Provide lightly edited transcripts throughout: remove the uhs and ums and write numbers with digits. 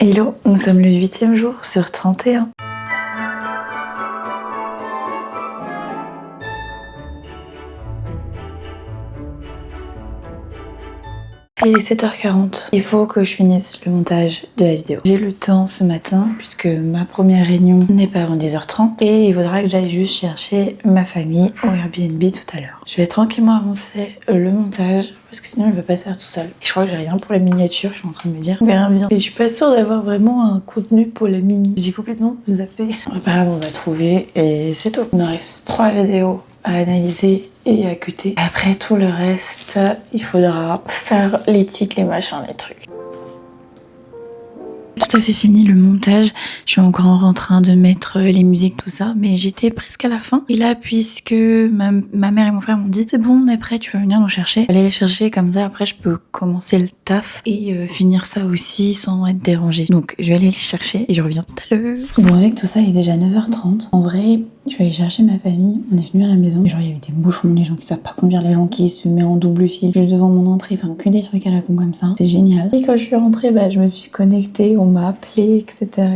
Hello, nous sommes le 8e jour sur 31. Il est 7h40, il faut que je finisse le montage de la vidéo. J'ai le temps ce matin puisque ma première réunion n'est pas avant 10h30 et il faudra que j'aille juste chercher ma famille au Airbnb tout à l'heure. Je vais tranquillement avancer le montage parce que sinon il va pas se faire tout seul. Et je crois que j'ai rien pour la miniature, je suis en train de me dire. On verra bien. Et je suis pas sûre d'avoir vraiment un contenu pour la mini. J'ai complètement zappé. C'est pas grave, on va trouver et c'est tout. Il nous reste 3 vidéos à analyser et à cuter. Après tout le reste, il faudra faire les titres, les machins, les trucs. Tout à fait fini le montage, je suis encore en train de mettre les musiques, tout ça, mais j'étais presque à la fin. Et là, puisque ma mère et mon frère m'ont dit c'est bon, on est prêt, tu veux venir nous chercher, aller les chercher, comme ça après je peux commencer le taf et finir ça aussi sans être dérangée. Donc je vais aller les chercher et je reviens tout à l'heure. Bon, avec tout ça, il est déjà 9h30. En vrai, je vais aller chercher ma famille, on est venu à la maison, et genre il y a eu des bouchons, les gens qui savent pas conduire, les gens qui se mettent en double fil juste devant mon entrée, enfin que des trucs à la con comme ça, c'est génial. Et quand je suis rentrée, je me suis connectée, on m'a appelé, etc.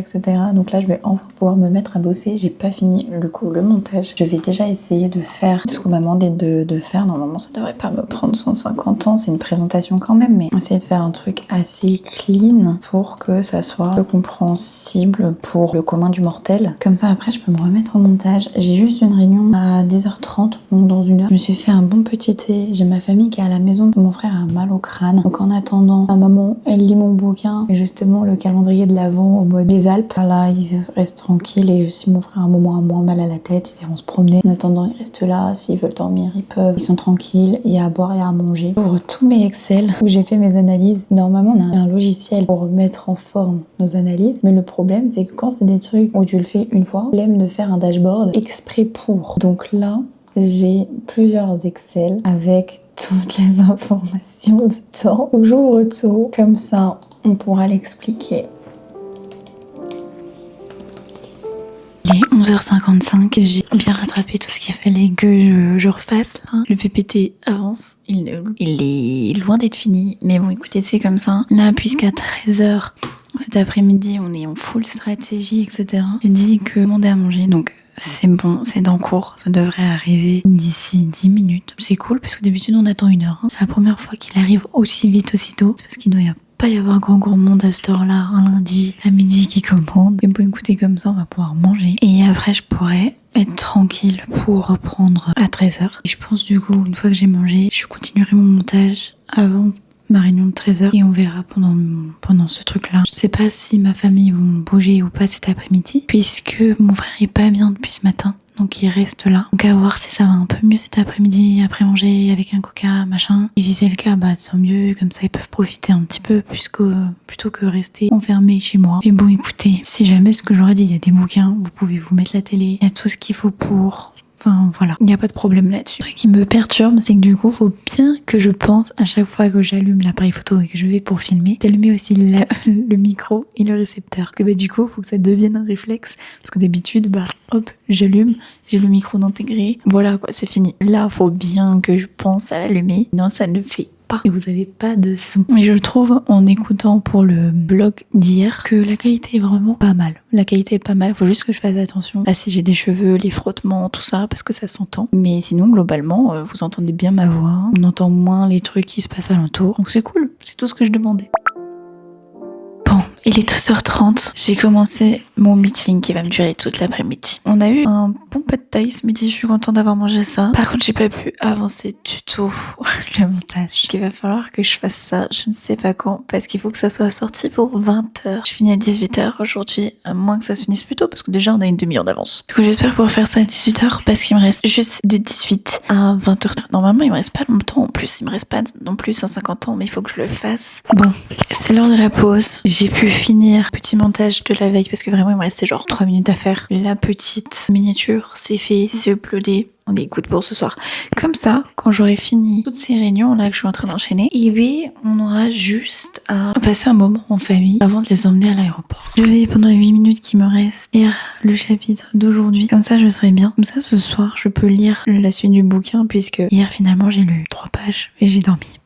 Donc là je vais enfin pouvoir me mettre à bosser, j'ai pas fini le montage. Je vais déjà essayer de faire ce qu'on m'a demandé de faire, normalement ça devrait pas me prendre 150 ans, c'est une présentation quand même, mais essayer de faire un truc assez clean pour que ça soit peu compréhensible pour le commun du mortel. Comme ça après je peux me remettre au montage. J'ai juste une réunion à 10h30, donc dans une heure. Je me suis fait un bon petit thé. J'ai ma famille qui est à la maison. Mon frère a mal au crâne. Donc en attendant, ma maman, elle lit mon bouquin. Et justement, le calendrier de l'Avent au mode les Alpes. Là, ils restent tranquilles. Et si mon frère a un moment a moins mal à la tête, ils iront se promener. En attendant, ils restent là. S'ils veulent dormir, ils peuvent. Ils sont tranquilles. Il y a à boire et à manger. J'ouvre tous mes Excel où j'ai fait mes analyses. Normalement, on a un logiciel pour mettre en forme nos analyses. Mais le problème, c'est que quand c'est des trucs où tu le fais une fois, l'aime de faire un dashboard exprès pour. Donc là, j'ai plusieurs Excel avec toutes les informations dedans. Donc j'ouvre tout, comme ça on pourra l'expliquer. Il est 11h55, j'ai bien rattrapé tout ce qu'il fallait que je refasse là. Le PPT avance, il est loin d'être fini, mais bon écoutez, c'est comme ça. Là, puisqu'à 13h cet après-midi, on est en full stratégie, etc. J'ai dit que demander à manger, donc c'est bon, c'est en cours, ça devrait arriver d'ici 10 minutes. C'est cool parce que d'habitude on attend 1 heure. C'est la première fois qu'il arrive aussi vite, aussitôt. C'est parce qu'il doit pas y avoir grand monde à cette heure-là, un lundi à midi qui commande. Et bon, écoutez, comme ça on va pouvoir manger. Et après je pourrais être tranquille pour reprendre à 13h. Et je pense du coup, une fois que j'ai mangé, je continuerai mon montage avant ma réunion de 13h et on verra pendant ce truc-là. Je sais pas si ma famille vont bouger ou pas cet après-midi puisque mon frère est pas bien depuis ce matin. Donc il reste là. Donc à voir si ça va un peu mieux cet après-midi, après manger avec un coca, machin. Et si c'est le cas, tant mieux. Comme ça ils peuvent profiter un petit peu plutôt que rester enfermés chez moi. Et bon écoutez, si jamais ce que j'aurais dit, il y a des bouquins, vous pouvez vous mettre la télé, il y a tout ce qu'il faut pour... Enfin voilà, il n'y a pas de problème là-dessus. Ce qui me perturbe, c'est que du coup, faut bien que je pense à chaque fois que j'allume l'appareil photo et que je vais pour filmer, d'allumer aussi le micro et le récepteur. Parce que du coup, faut que ça devienne un réflexe. Parce que d'habitude, hop, j'allume, j'ai le micro d'intégrer. Voilà quoi, c'est fini. Là, faut bien que je pense à l'allumer. Non, ça ne fait pas. Et vous avez pas de son. Mais je trouve, en écoutant pour le blog d'hier, que la qualité est vraiment pas mal. La qualité est pas mal. Faut juste que je fasse attention à si j'ai des cheveux, les frottements, tout ça, parce que ça s'entend. Mais sinon, globalement, vous entendez bien ma voix. On entend moins les trucs qui se passent alentour. Donc c'est cool. C'est tout ce que je demandais. Il est 13h30, j'ai commencé mon meeting qui va me durer toute l'après-midi. On a eu un bon pas de taille ce midi, je suis contente d'avoir mangé ça. Par contre, j'ai pas pu avancer du tout le montage. Il va falloir que je fasse ça, je ne sais pas quand, parce qu'il faut que ça soit sorti pour 20h. Je finis à 18h aujourd'hui, à moins que ça se finisse plus tôt, parce que déjà on a une demi-heure d'avance. Du coup, j'espère pouvoir faire ça à 18h, parce qu'il me reste juste de 18 à 20h. Normalement, il me reste pas longtemps en plus, il me reste pas non plus 150 ans, mais il faut que je le fasse. Bon, c'est l'heure de la pause. J'ai pu finir petit montage de la veille parce que vraiment il me restait genre 3 minutes à faire. La petite miniature, c'est fait, c'est uploadé. On est good pour ce soir. Comme ça, quand j'aurai fini toutes ces réunions là que je suis en train d'enchaîner, on aura juste à passer un moment en famille avant de les emmener à l'aéroport. Je vais pendant les 8 minutes qui me restent lire le chapitre d'aujourd'hui. Comme ça je serai bien. Comme ça ce soir je peux lire la suite du bouquin puisque hier finalement j'ai lu 3 pages et j'ai dormi.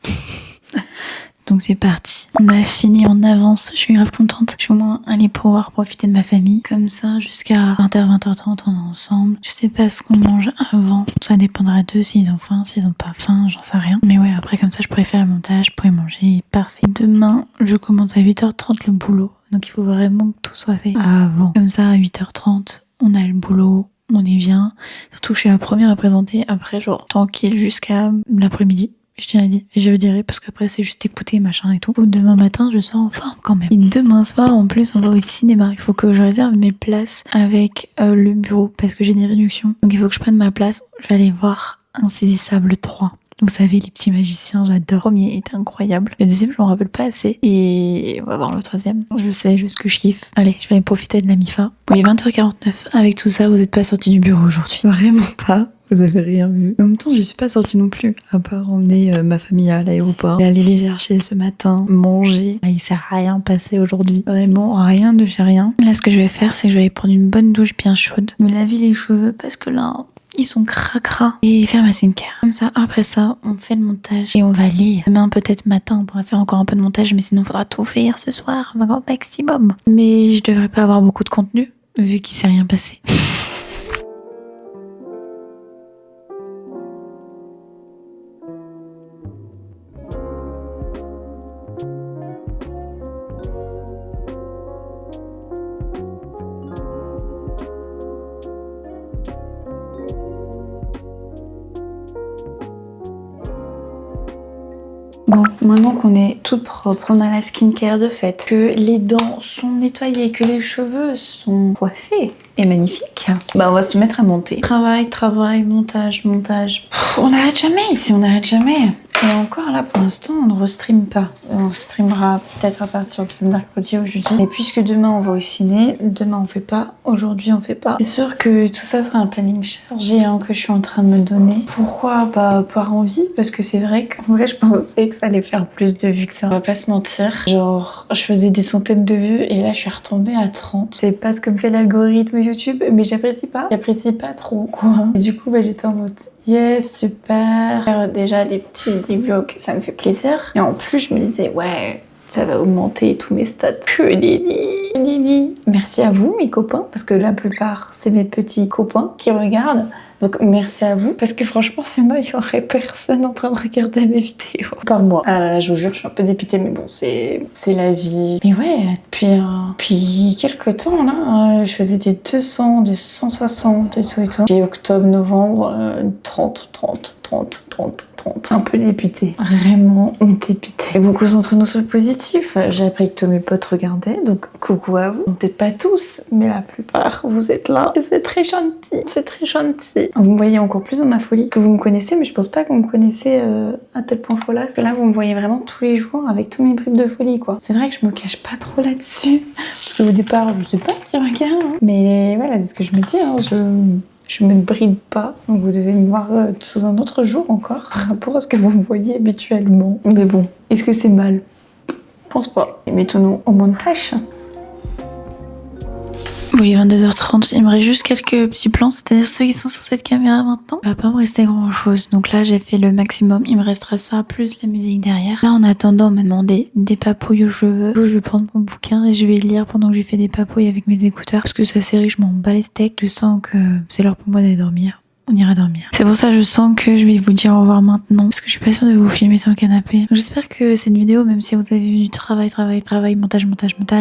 Donc c'est parti. On a fini en avance. Je suis grave contente. Je suis au moins allée pouvoir profiter de ma famille. Comme ça, jusqu'à 20h, 20h30, on est ensemble. Je sais pas ce qu'on mange avant. Ça dépendra d'eux s'ils ont faim, s'ils ont pas faim, j'en sais rien. Mais ouais, après comme ça, je pourrais faire le montage, je pourrais manger. Parfait. Demain, je commence à 8h30 le boulot. Donc il faut vraiment que tout soit fait avant. Comme ça, à 8h30, on a le boulot. On est bien. Surtout que je suis la première à présenter. Après, genre, tranquille jusqu'à l'après-midi. Je t'ai dit. Et je dirais parce qu'après, c'est juste écouter, machin et tout. Ou demain matin, je sors en forme quand même. Et demain soir, en plus, on va au cinéma. Il faut que je réserve mes places avec le bureau parce que j'ai des réductions. Donc il faut que je prenne ma place. Je vais aller voir Insaisissable 3. Vous savez, les petits magiciens, j'adore. Le premier était incroyable. Le deuxième, je m'en rappelle pas assez. Et on va voir le troisième. Je sais juste que je kiffe. Allez, je vais aller profiter de la MIFA. Bon, il est 20h49. Avec tout ça, vous êtes pas sortis du bureau aujourd'hui. Vraiment pas. Vous avez rien vu. En même temps, je suis pas sortie non plus. À part emmener ma famille à l'aéroport. Et aller les chercher ce matin. Manger. Il s'est rien passé aujourd'hui. Vraiment, rien de chez rien. Là, ce que je vais faire, c'est que je vais aller prendre une bonne douche bien chaude. Me laver les cheveux parce que là... ils sont cracra et faire ma skincare. Comme ça, après ça, on fait le montage et on va lire. Demain, peut-être matin, on pourra faire encore un peu de montage, mais sinon, il faudra tout faire ce soir, un grand maximum. Mais je devrais pas avoir beaucoup de contenu, vu qu'il s'est rien passé. Bon, maintenant qu'on est toute propre, qu'on a la skincare de fait, que les dents sont nettoyées, que les cheveux sont coiffés et magnifiques, bah on va se mettre à monter. Travail, montage. On n'arrête jamais ici, on n'arrête jamais. Et encore là, pour l'instant, on ne restream pas. On streamera peut-être à partir du mercredi ou jeudi. Et puisque demain on va au ciné, demain on fait pas, aujourd'hui on fait pas. C'est sûr que tout ça sera un planning chargé que je suis en train de me donner. Pourquoi? Bah par envie, parce que c'est vrai qu'en vrai je pensais que ça allait faire plus de vues que ça. On va pas se mentir. Genre, je faisais des centaines de vues et là je suis retombée à 30. C'est pas ce que me fait l'algorithme YouTube, mais j'apprécie pas. J'apprécie pas trop quoi. Et du coup, bah j'étais en mode yes, super. Faire déjà des petits vlogs, ça me fait plaisir. Et en plus, je me disais, ouais, ça va augmenter tous mes stats. Que Lily. Merci à vous, mes copains, parce que la plupart, c'est mes petits copains qui regardent. Donc merci à vous, parce que franchement, sinon, il y aurait personne en train de regarder mes vidéos. Par moi. Ah là là, je vous jure, je suis un peu dépitée, mais bon, c'est la vie. Mais ouais, depuis quelques temps, là, je faisais des 200, des 160 et tout. Puis octobre, novembre, 30. Un peu dépitée. Vraiment dépitée. Et beaucoup d'entre nous sont positifs. J'ai appris que tous mes potes regardaient, donc coucou à vous. Peut-être pas tous, mais la plupart, vous êtes là. Et c'est très gentil. C'est très gentil. Vous me voyez encore plus dans ma folie que vous me connaissez, mais je pense pas que vous me connaissez à tel point folie. Parce que là, vous me voyez vraiment tous les jours avec tous mes bribes de folie, quoi. C'est vrai que je me cache pas trop là-dessus. Parce qu'au départ, je sais pas qui regarde. Mais voilà, c'est ce que je me dis. Je me bride pas, donc vous devez me voir sous un autre jour encore par rapport à ce que vous me voyez habituellement. Mais bon, est-ce que c'est mal? Je pense pas. Et mettons-nous au montage. Bon, il est 22h30, il me reste juste quelques petits plans, c'est-à-dire ceux qui sont sur cette caméra maintenant. Il va pas me rester grand chose, donc là j'ai fait le maximum, il me restera ça, plus la musique derrière. Là en attendant, on m'a demandé des papouilles aux cheveux. Je vais prendre mon bouquin et je vais lire pendant que je fais des papouilles avec mes écouteurs, parce que sa série, je m'en bats les steaks, je sens que c'est l'heure pour moi d'aller dormir. On ira dormir. C'est pour ça que je sens que je vais vous dire au revoir maintenant, parce que je suis pas sûre de vous filmer sur le canapé. Donc, j'espère que cette vidéo, même si vous avez vu du travail, montage,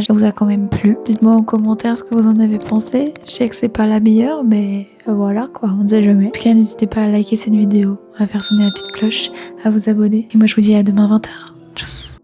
vous a quand même plu. Dites-moi en commentaire ce que vous en avez pensé. Je sais que c'est pas la meilleure, mais voilà quoi, on ne sait jamais. En tout cas, n'hésitez pas à liker cette vidéo, à faire sonner la petite cloche, à vous abonner. Et moi je vous dis à demain 20h. Tchuss.